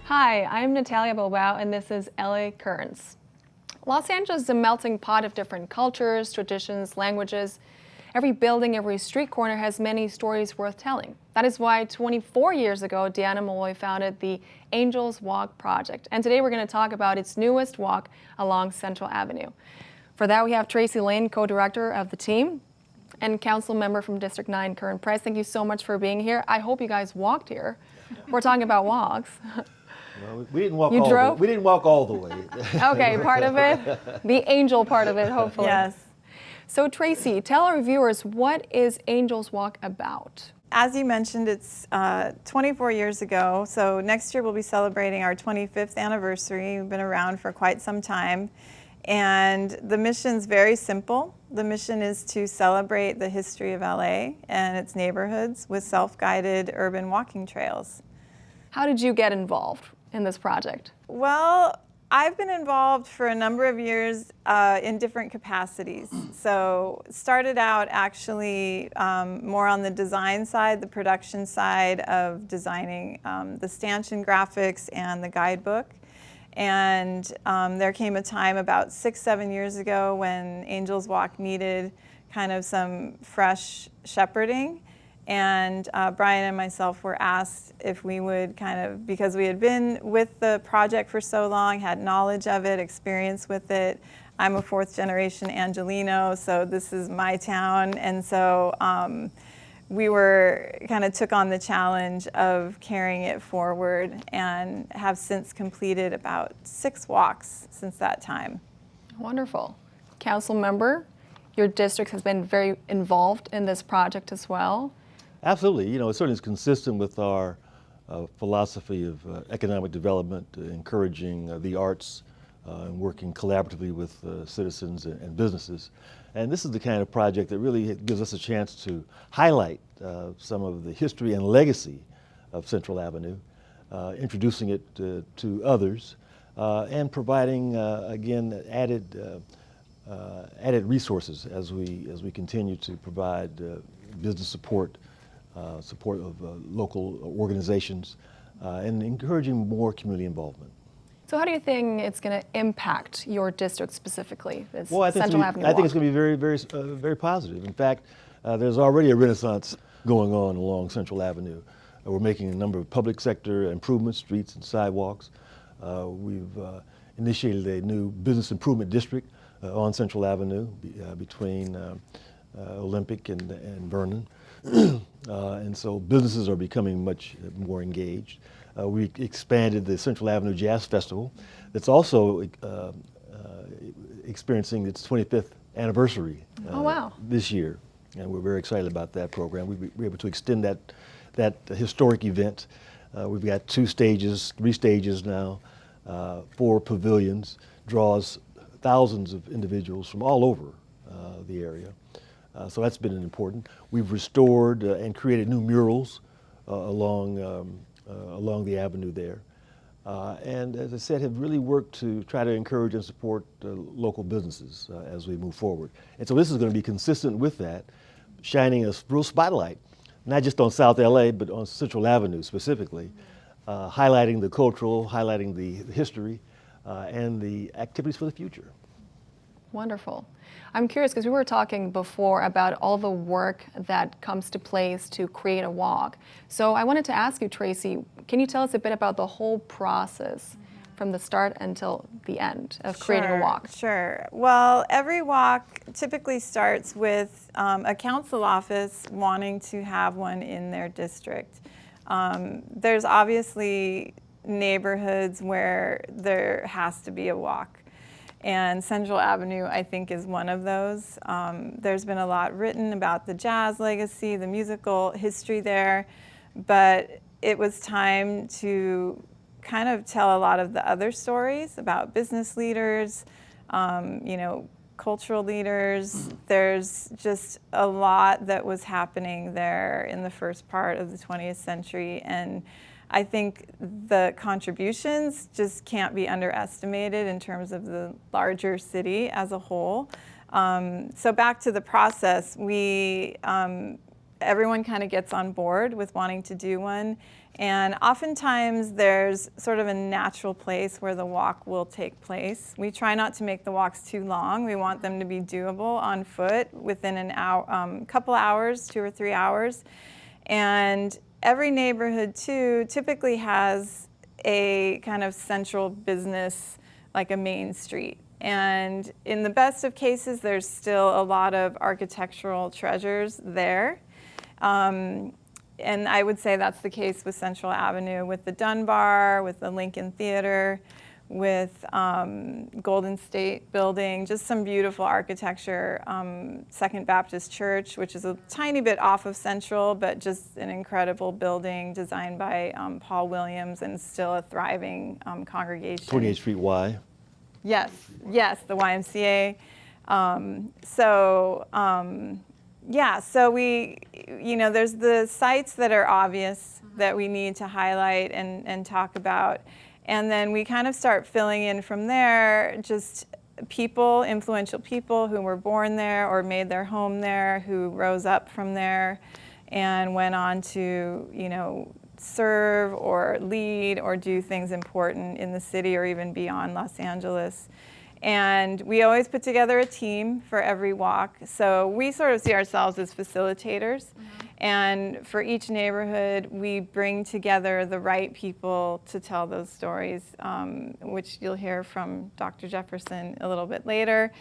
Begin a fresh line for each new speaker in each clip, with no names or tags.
Hi, I'm Natalia Bilbao, and this is LA Currents. Los Angeles is a melting pot of different cultures, traditions, languages. Every building, every street corner has many stories worth telling. That is why 24 years ago, Deanna Malloy founded the Angels Walk Project. And today we're going to talk about its newest walk along Central Avenue. For that, we have Tracy Lane, co-director of the team, and council member from District 9, Curren Price. Thank you so much for being here. I hope you guys walked here. We're talking about walks.
Well, we didn't walk
You
all
drove?
we didn't walk all the way.
Okay, part of it, the angel part of it, hopefully.
Yes.
So Tracy, tell our viewers, what is Angels Walk about?
As you mentioned, it's 24 years ago, so next year we'll be celebrating our 25th anniversary. We've been around for quite some time, and the mission's very simple. The mission is to celebrate the history of LA and its neighborhoods with self-guided urban walking trails.
How did you get involved in this project?
Well, I've been involved for a number of years in different capacities. So started out actually more on the design side, the production side of designing the stanchion graphics and the guidebook. And there came a time about 6-7 years ago when Angels Walk needed kind of some fresh shepherding. And Brian and myself were asked if we would kind of, because we had been with the project for so long, had knowledge of it, experience with it. I'm a fourth generation Angelino, so this is my town. And so we took on the challenge of carrying it forward and have since completed about 6 walks since that time.
Wonderful. Council member, your district has been very involved in this project as well.
Absolutely. You know, it certainly is consistent with our philosophy of economic development, encouraging the arts, and working collaboratively with citizens and businesses. And this is the kind of project that really gives us a chance to highlight some of the history and legacy of Central Avenue, introducing it to others, and providing, again, added resources as we continue to provide business support of local organizations, and encouraging more community involvement.
So how do you think it's going to impact your district specifically, this
Well, I think
Central Avenue
I think
walk?
it's going to be very positive. In fact, there's already a renaissance going on along Central Avenue. We're making a number of public sector improvements, streets and sidewalks. We've initiated a new business improvement district on Central Avenue between Olympic and Vernon. And so businesses are becoming much more engaged. We expanded the Central Avenue Jazz Festival that's also experiencing its 25th anniversary
Oh, wow.
this year. And we're very excited about that program. We were able to extend that historic event. We've got 3 stages now, 4 pavilions, draws thousands of individuals from all over the area. So that's been important. We've restored and created new murals along the avenue there. And as I said, have really worked to try to encourage and support local businesses as we move forward. And so this is going to be consistent with that, shining a real spotlight, not just on South LA, but on Central Avenue specifically, highlighting the cultural, highlighting the history, and the activities for the future.
Wonderful. I'm curious because we were talking before about all the work that comes to place to create a walk. So I wanted to ask you, Tracy, can you tell us a bit about the whole process from the start until the end of creating a walk?
Sure. Well, every walk typically starts with a council office wanting to have one in their district. There's obviously neighborhoods where there has to be a walk. And Central Avenue, I think, is one of those. There's been a lot written about the jazz legacy, the musical history there, but it was time to kind of tell a lot of the other stories about business leaders, cultural leaders. There's just a lot that was happening there in the first part of the 20th century, and I think the contributions just can't be underestimated in terms of the larger city as a whole. So back to the process, we everyone kind of gets on board with wanting to do one. And oftentimes there's sort of a natural place where the walk will take place. We try not to make the walks too long. We want them to be doable on foot within an hour, couple hours, 2 or 3 hours. And every neighborhood too typically has a kind of central business, like a main street. And in the best of cases, there's still a lot of architectural treasures there. And I would say that's the case with Central Avenue, with the Dunbar, with the Lincoln Theater, with Golden State Building, just some beautiful architecture. Second Baptist Church, which is a tiny bit off of Central, but just an incredible building designed by Paul Williams and still a thriving congregation.
28th Street Y.
Yes, the YMCA. Yeah, so we, there's the sites that are obvious that we need to highlight and talk about. And then we kind of start filling in from there, just people, influential people who were born there or made their home there, who rose up from there and went on to, serve or lead or do things important in the city or even beyond Los Angeles. And we always put together a team for every walk. So we sort of see ourselves as facilitators. And for each neighborhood, we bring together the right people to tell those stories, which you'll hear from Dr. Jefferson a little bit later.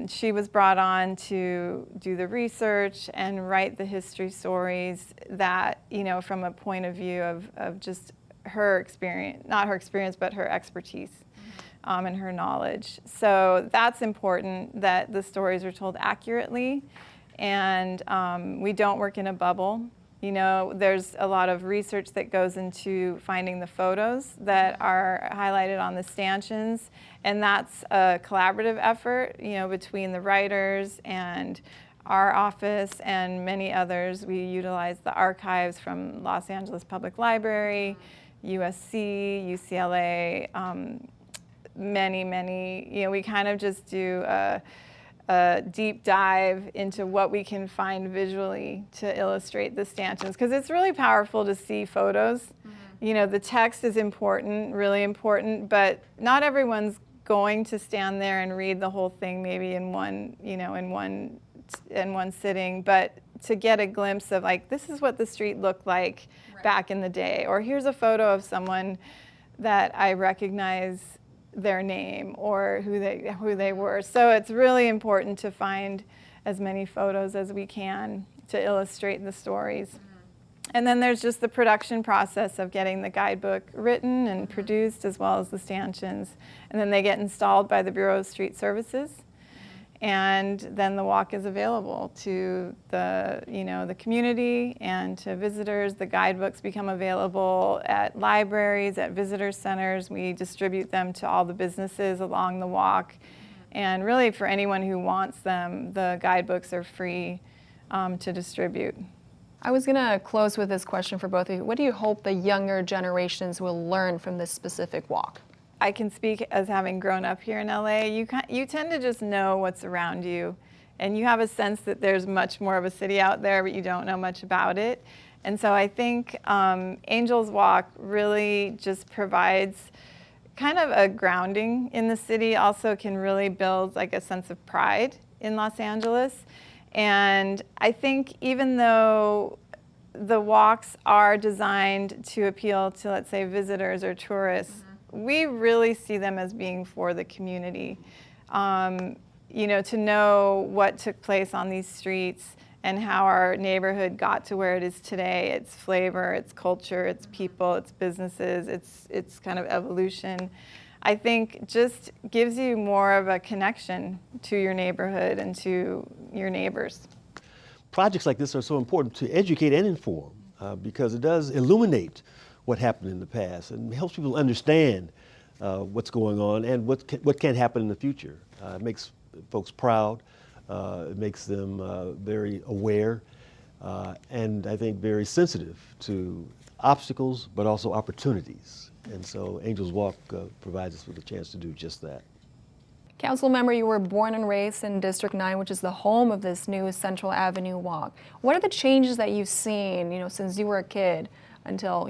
She was brought on to do the research and write the history stories that, from a point of view of just her experience, not her experience, but her expertise. And her knowledge. So that's important that the stories are told accurately, and we don't work in a bubble. There's a lot of research that goes into finding the photos that are highlighted on the stanchions, and that's a collaborative effort, between the writers and our office and many others. We utilize the archives from Los Angeles Public Library, USC, UCLA, many, we kind of just do a deep dive into what we can find visually to illustrate the stanchions, because it's really powerful to see photos. The text is important, really important, but not everyone's going to stand there and read the whole thing maybe in one sitting, but to get a glimpse of, like, this is what the street looked like back in the day, or here's a photo of someone that I recognize their name or who they were. So it's really important to find as many photos as we can to illustrate the stories. And then there's just the production process of getting the guidebook written and produced, as well as the stanchions. And then they get installed by the Bureau of Street Services. And then the walk is available to the community and to visitors. The guidebooks become available at libraries, at visitor centers. We distribute them to all the businesses along the walk. And really, for anyone who wants them, the guidebooks are free to distribute.
I was going to close with this question for both of you. What do you hope the younger generations will learn from this specific walk?
I can speak as having grown up here in LA. You tend to just know what's around you, and you have a sense that there's much more of a city out there, but you don't know much about it. And so I think Angel's Walk really just provides kind of a grounding in the city, also can really build like a sense of pride in Los Angeles. And I think even though the walks are designed to appeal to, let's say, visitors or tourists, we really see them as being for the community. To know what took place on these streets and how our neighborhood got to where it is today, its flavor, its culture, its people, its businesses, its kind of evolution, I think just gives you more of a connection to your neighborhood and to your neighbors.
Projects like this are so important to educate and inform because it does illuminate what happened in the past and helps people understand what's going on and what can happen in the future. It makes folks proud. It makes them very aware and I think very sensitive to obstacles, but also opportunities. And so Angel's Walk provides us with a chance to do just that.
Council member, you were born and raised in District 9, which is the home of this new Central Avenue walk. What are the changes that you've seen, since you were a kid until,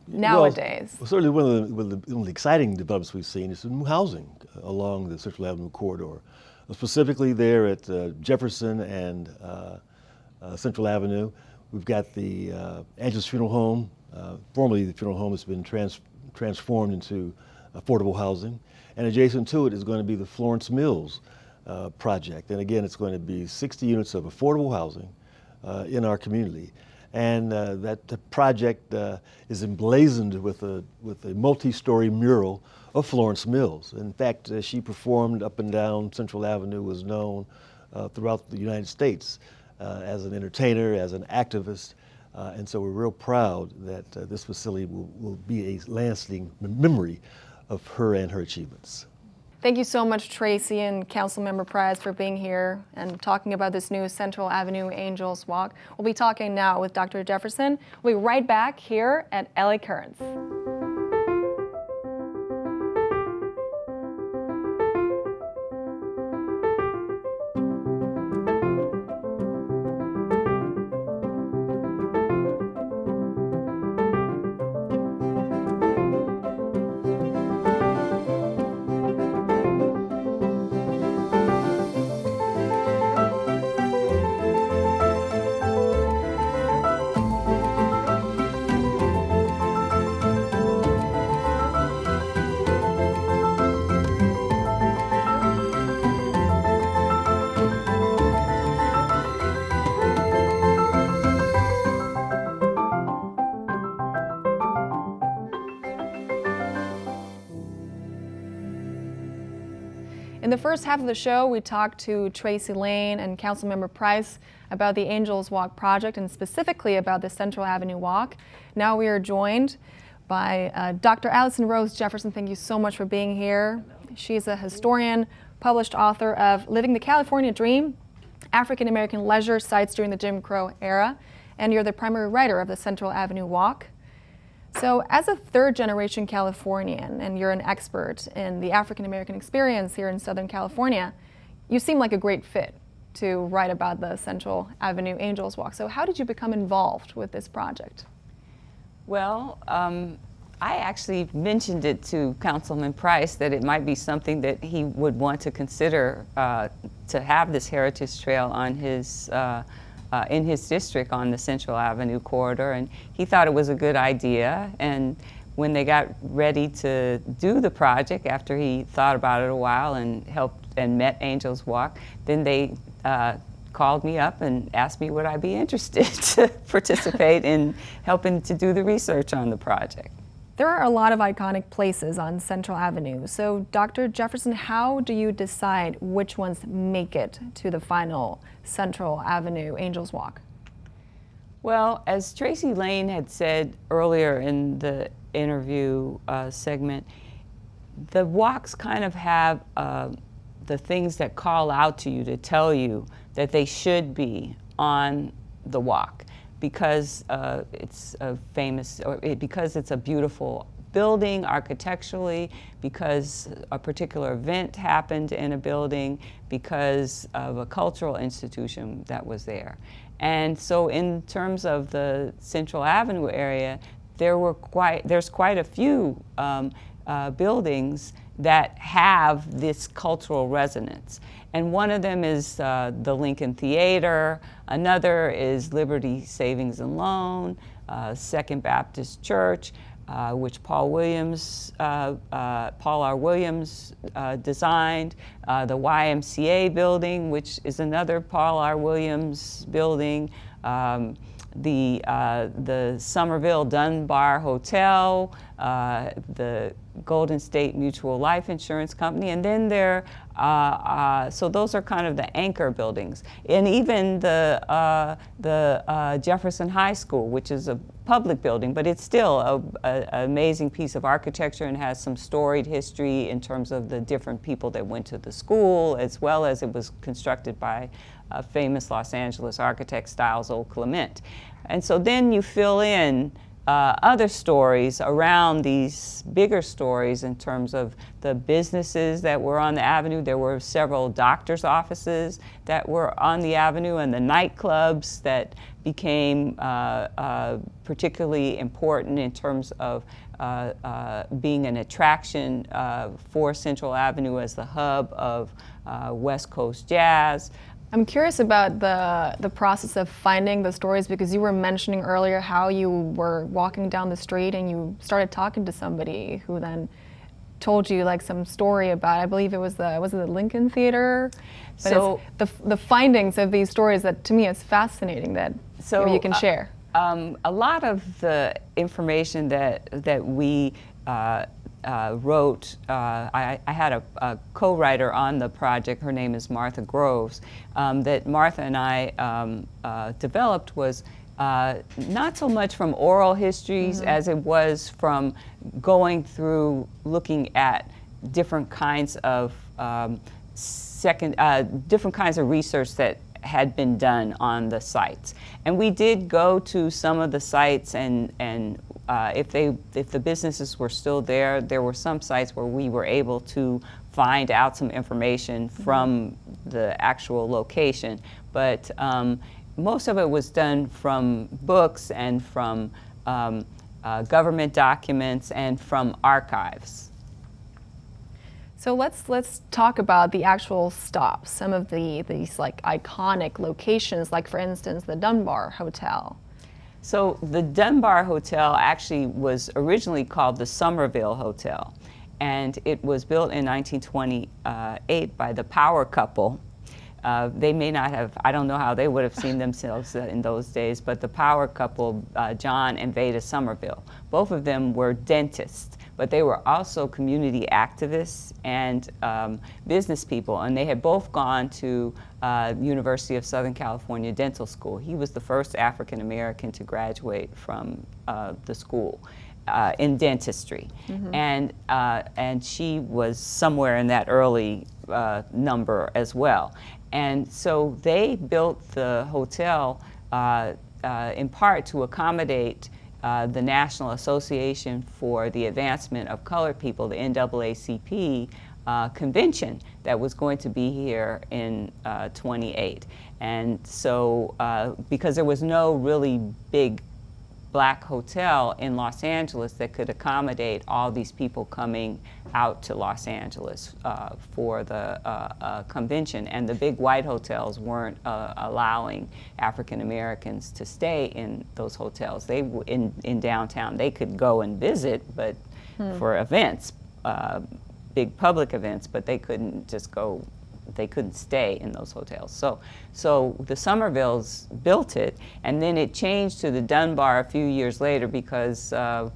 nowadays?
Well, certainly one of the exciting developments we've seen is the new housing along the Central Avenue corridor. Specifically there at Jefferson and Central Avenue, we've got the Angela's Funeral Home. Formerly the funeral home has been transformed into affordable housing. And adjacent to it is going to be the Florence Mills project. And again, it's going to be 60 units of affordable housing in our community. And that project is emblazoned with a multi-story mural of Florence Mills. In fact, she performed up and down Central Avenue, was known throughout the United States as an entertainer, as an activist. And so we're real proud that this facility will be a lasting memory of her and her achievements.
Thank you so much, Tracy and Councilmember Price, for being here and talking about this new Central Avenue Angels Walk. We'll be talking now with Dr. Jefferson. We'll be right back here at LA Currens. In the first half of the show, we talked to Tracy Lane and Councilmember Price about the Angels Walk project and specifically about the Central Avenue Walk. Now we are joined by Dr. Allison Rose Jefferson. Thank you so much for being here. She's a historian, published author of Living the California Dream, African American Leisure Sites During the Jim Crow Era, and you're the primary writer of the Central Avenue Walk. So as a third-generation Californian, and you're an expert in the African American experience here in Southern California, you seem like a great fit to write about the Central Avenue Angels Walk. So how did you become involved with this project?
Well, I actually mentioned it to Councilman Price that it might be something that he would want to consider to have this heritage trail on his in his district on the Central Avenue corridor, and he thought it was a good idea. And when they got ready to do the project, after he thought about it a while and helped and met Angels Walk, then they called me up and asked me would I be interested to participate in helping to do the research on the project.
There are a lot of iconic places on Central Avenue. So Dr. Jefferson, how do you decide which ones make it to the final Central Avenue Angels Walk?
Well, as Tracy Lane had said earlier in the interview segment, the walks kind of have the things that call out to you to tell you that they should be on the walk. Because it's a famous, because it's a beautiful building architecturally, because a particular event happened in a building, because of a cultural institution that was there. And so in terms of the Central Avenue area, there's quite a few buildings that have this cultural resonance. And one of them is the Lincoln Theater, another is Liberty Savings and Loan, Second Baptist Church, which Paul R. Williams designed, the YMCA building, which is another Paul R. Williams building, the Somerville Dunbar Hotel, the Golden State Mutual Life Insurance Company, and then so those are kind of the anchor buildings. And even the Jefferson High School, which is a public building, but it's still an amazing piece of architecture and has some storied history in terms of the different people that went to the school, as well as it was constructed by a famous Los Angeles architect, Styles O. Clement. And so then you fill in other stories around these bigger stories in terms of the businesses that were on the avenue. There were several doctors' offices that were on the avenue, and the nightclubs that became particularly important in terms of being an attraction for Central Avenue as the hub of West Coast jazz.
I'm curious about the process of finding the stories, because you were mentioning earlier how you were walking down the street and you started talking to somebody who then told you like some story about, I believe it was the Lincoln Theater? But
So
it's the findings of these stories that to me is fascinating that maybe you can share.
A lot of the information that we wrote, I had a co-writer on the project, her name is Martha Groves, that Martha and I developed was not so much from oral histories as it was from going through looking at different kinds of different kinds of research that had been done on the sites. And we did go to some of the sites, and if the businesses were still there, there were some sites where we were able to find out some information from the actual location. But most of it was done from books and from government documents and from archives.
So let's talk about the actual stops, some of these like iconic locations, like for instance the Dunbar Hotel.
So the Dunbar Hotel actually was originally called the Somerville Hotel, and it was built in 1928 by the Power couple. They may not have, I don't know how they would have seen themselves in those days, but the Power couple, John and Veda Somerville, both of them were dentists, but they were also community activists and business people, and they had both gone to University of Southern California Dental School. He was the first African American to graduate from the school in dentistry, and she was somewhere in that early number as well. And so they built the hotel in part to accommodate the National Association for the Advancement of Colored People, the NAACP, convention that was going to be here in 28. And so because there was no really big black hotel in Los Angeles that could accommodate all these people coming out to Los Angeles for the convention, and the big white hotels weren't allowing African Americans to stay in those hotels. They in downtown, they could go and visit, but for events, big public events, but they couldn't just go. They couldn't stay in those hotels. So the Somervilles built it, and then it changed to the Dunbar a few years later because of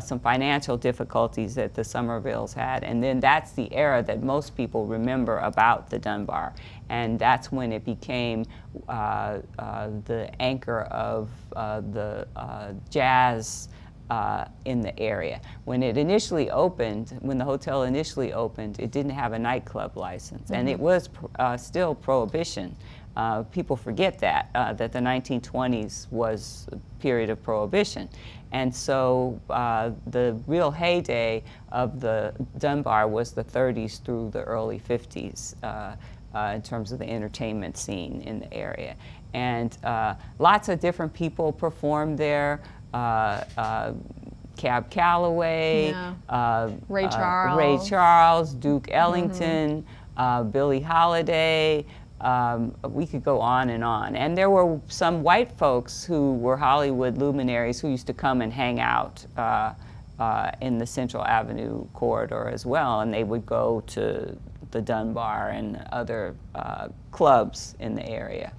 some financial difficulties that the Somervilles had. And then that's the era that most people remember about the Dunbar. And that's when it became the anchor of the jazz in the area. When it initially opened, when the hotel initially opened, it didn't have a nightclub license, and it was still prohibition. People forget that the 1920s was a period of prohibition. And so the real heyday of the Dunbar was the 30s through the early 50s in terms of the entertainment scene in the area. And lots of different people performed there. Cab Calloway,
Ray
Charles, Duke Ellington, Billie Holiday. We could go on. And there were some white folks who were Hollywood luminaries who used to come and hang out in the Central Avenue corridor as well, and they would go to the Dunbar and other clubs in the area.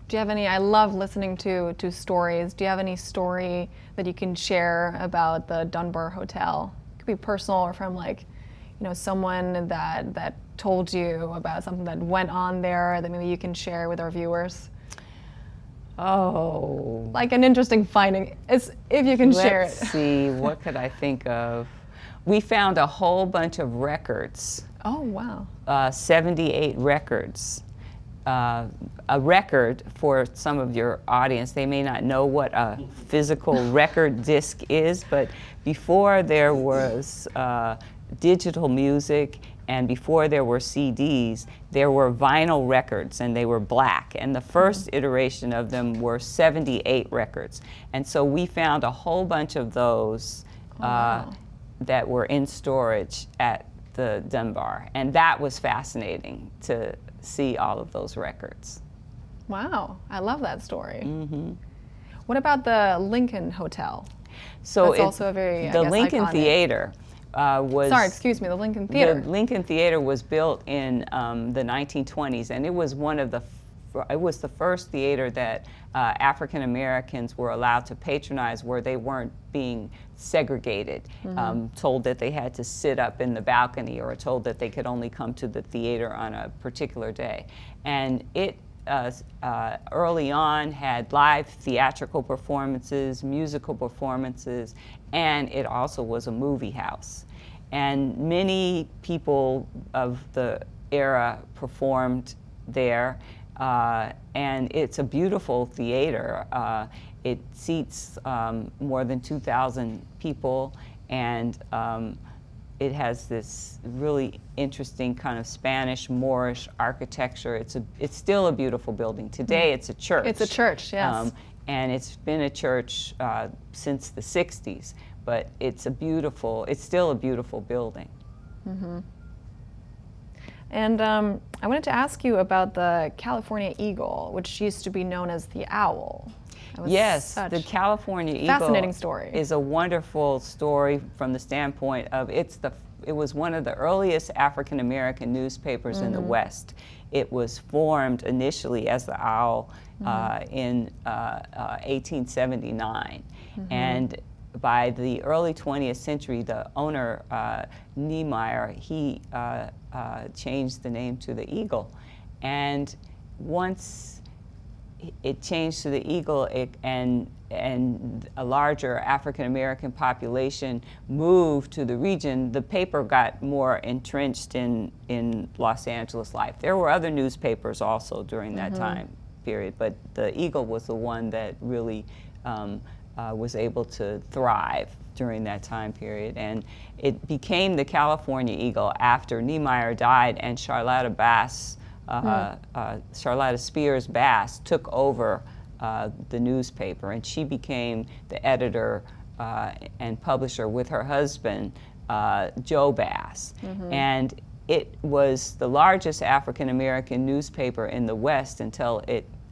Do you have any, I love listening to stories. Do you have any story that you can share about the Dunbar Hotel? It could be personal or from like, you know, someone that told you about something that went on there that maybe you can share with our viewers.
Oh.
Like an interesting finding, if you can share it.
Let's see, what could I think of? We found a whole bunch of records.
Oh, wow.
78 records a record for some of your audience. They may not know what a physical record disc is, but before there was digital music and before there were CDs, there were vinyl records, and they were black. And the first iteration of them were 78 records. And so we found a whole bunch of those that were in storage at the Dunbar. And that was fascinating to see all of those records.
Wow, I love that story. What about the Lincoln Hotel?
So
That's also a very, I
the
guess,
Lincoln
iconic.
Theater was...
Sorry, excuse me, the Lincoln Theater.
The Lincoln Theater was built in the 1920s, and it was the first theater that African Americans were allowed to patronize, where they weren't being segregated, told that they had to sit up in the balcony, or told that they could only come to the theater on a particular day. And it early on had live theatrical performances, musical performances, and it also was a movie house. And many people of the era performed there, and it's a beautiful theater. It seats more than 2,000 people, and it has this really interesting kind of Spanish Moorish architecture. It's still a beautiful building. Today it's a church.
It's a church, yes.
And it's been a church since the 60s, but it's still a beautiful building.
And I wanted to ask you about the California Eagle, which used to be known as the Owl.
Yes, the California Eagle
fascinating story.
Is a wonderful story from the standpoint of it was one of the earliest African American newspapers in the West. It was formed initially as the Owl in 1879, and by the early 20th century, the owner, Niemeyer, he changed the name to the Eagle. And once it changed to the Eagle, and a larger African American population moved to the region, the paper got more entrenched in Los Angeles life. There were other newspapers also during that time period, but the Eagle was the one that really was able to thrive during that time period. And it became the California Eagle after Niemeyer died, and Charlotta Spears Bass took over the newspaper, and she became the editor and publisher with her husband, Joe Bass. And it was the largest African American newspaper in the West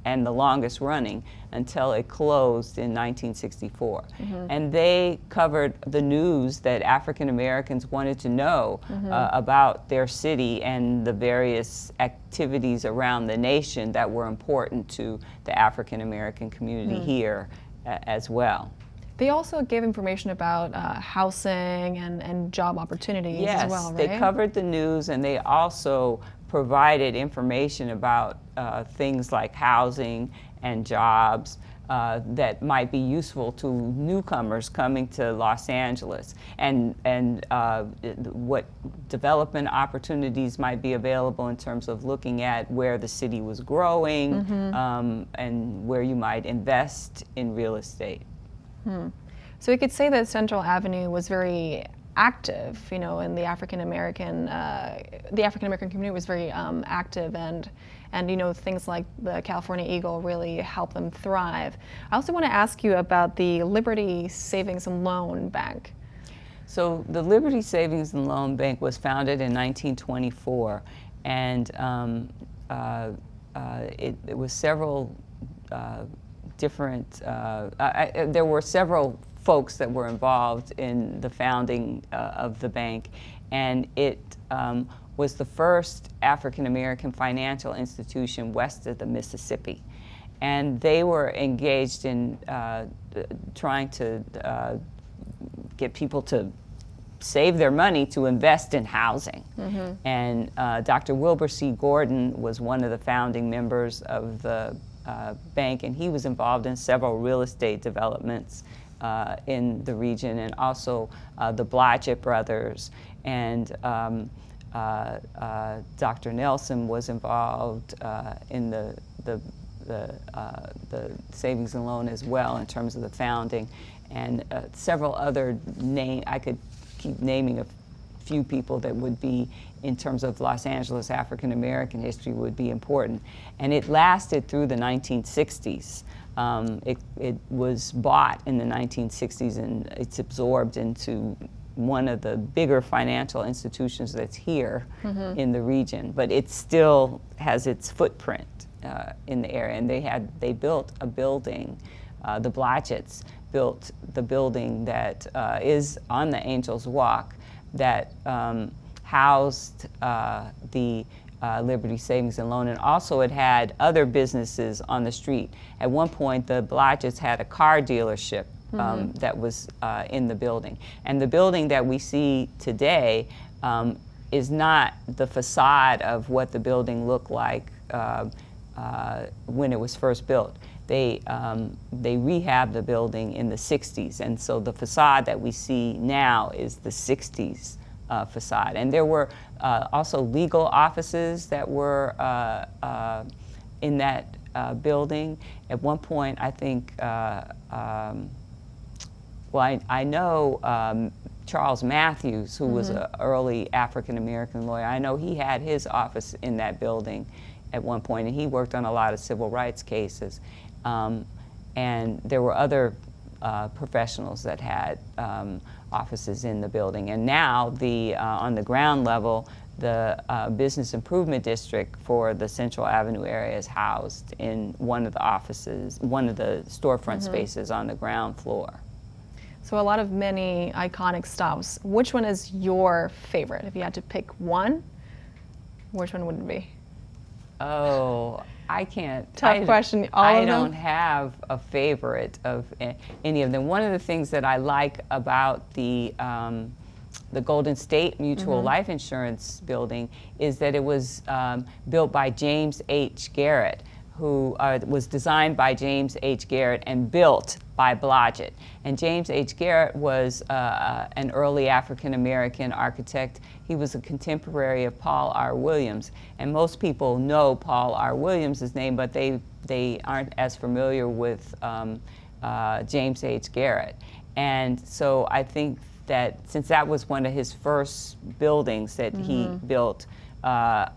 and the longest running until it closed in 1964. And they covered the news that African Americans wanted to know about their city and the various activities around the nation that were important to the African American community here as well.
They also gave information about housing and job opportunities as well, right?
Yes, they covered the news, and they also provided information about things like housing and jobs that might be useful to newcomers coming to Los Angeles, and what development opportunities might be available in terms of looking at where the city was growing and where you might invest in real estate.
So we could say that Central Avenue was very active, in the African American community was very active, and things like the California Eagle really helped them thrive. I also want to ask you about the Liberty Savings and Loan Bank.
So the Liberty Savings and Loan Bank was founded in 1924, and it was several different, there were several folks that were involved in the founding of the bank, and it was the first African American financial institution west of the Mississippi. And they were engaged in trying to get people to save their money to invest in housing. And Dr. Wilbur C. Gordon was one of the founding members of the bank, and he was involved in several real estate developments in the region, and also the Blodgett brothers and Dr. Nelson was involved in the savings and loan as well in terms of the founding, and several other I could keep naming a few people that would be, in terms of Los Angeles African American history, would be important. And it lasted through the 1960s. It was bought in the 1960s, and it's absorbed into one of the bigger financial institutions that's here in the region. But it still has its footprint in the area. And they built a building, the Blodgetts built the building that is on the Angels Walk that housed the Liberty Savings and Loan, and also it had other businesses on the street. At one point, the Blodgetts had a car dealership that was in the building. And the building that we see today is not the facade of what the building looked like when it was first built. They rehabbed the building in the 60s, and so the facade that we see now is the 60s facade. And there were also legal offices that were in that building. At one point, I think, I know Charles Matthews, who was an early African-American lawyer. I know he had his office in that building at one point, and he worked on a lot of civil rights cases. And there were other professionals that had offices in the building. And now on the ground level, the Business Improvement District for the Central Avenue area is housed in one of the offices, one of the storefront spaces on the ground floor.
So a lot of many iconic stops. Which one is your favorite? If you had to pick one, which one would it be?
Oh, I can't.
Tough question.
I don't have a favorite of any of them. One of the things that I like about the Golden State Mutual Life Insurance building is that it was built by James H. Garrett, who was designed by James H. Garrett and built by Blodgett. And James H. Garrett was an early African-American architect. He was a contemporary of Paul R. Williams. And most people know Paul R. Williams' name, but they aren't as familiar with James H. Garrett. And so I think that since that was one of his first buildings that he built, I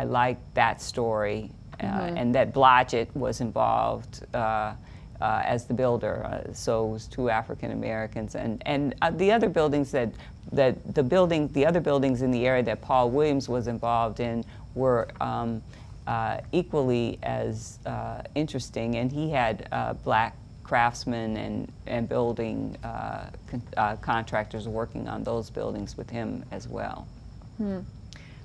like that story. And that Blodgett was involved as the builder, so it was two African Americans, and the other buildings the other buildings in the area that Paul Williams was involved in were equally as interesting, and he had black craftsmen and building contractors working on those buildings with him as well.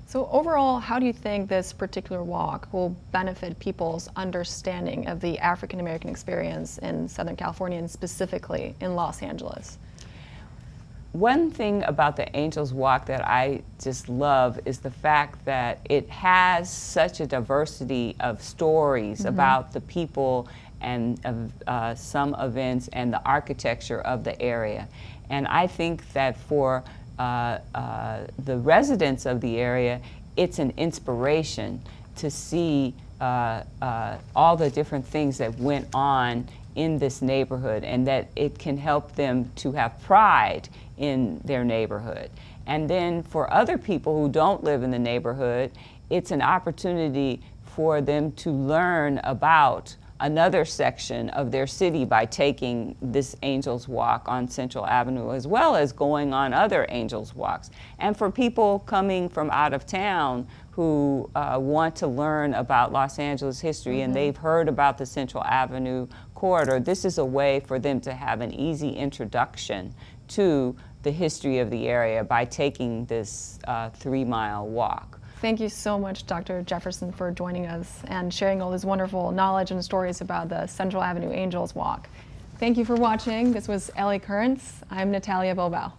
So overall, how do you think this particular walk will benefit people's understanding of the African American experience in Southern California and specifically in Los Angeles?
One thing about the Angels Walk that I just love is the fact that it has such a diversity of stories about the people and of some events and the architecture of the area. And I think that for the residents of the area, it's an inspiration to see all the different things that went on in this neighborhood, and that it can help them to have pride in their neighborhood. And then for other people who don't live in the neighborhood, it's an opportunity for them to learn about another section of their city by taking this Angels Walk on Central Avenue, as well as going on other Angels Walks. And for people coming from out of town who want to learn about Los Angeles history and they've heard about the Central Avenue corridor, this is a way for them to have an easy introduction to the history of the area by taking this 3-mile walk.
Thank you so much, Dr. Jefferson, for joining us and sharing all this wonderful knowledge and stories about the Central Avenue Angels Walk. Thank you for watching. This was LA Currents. I'm Natalia Bilbao.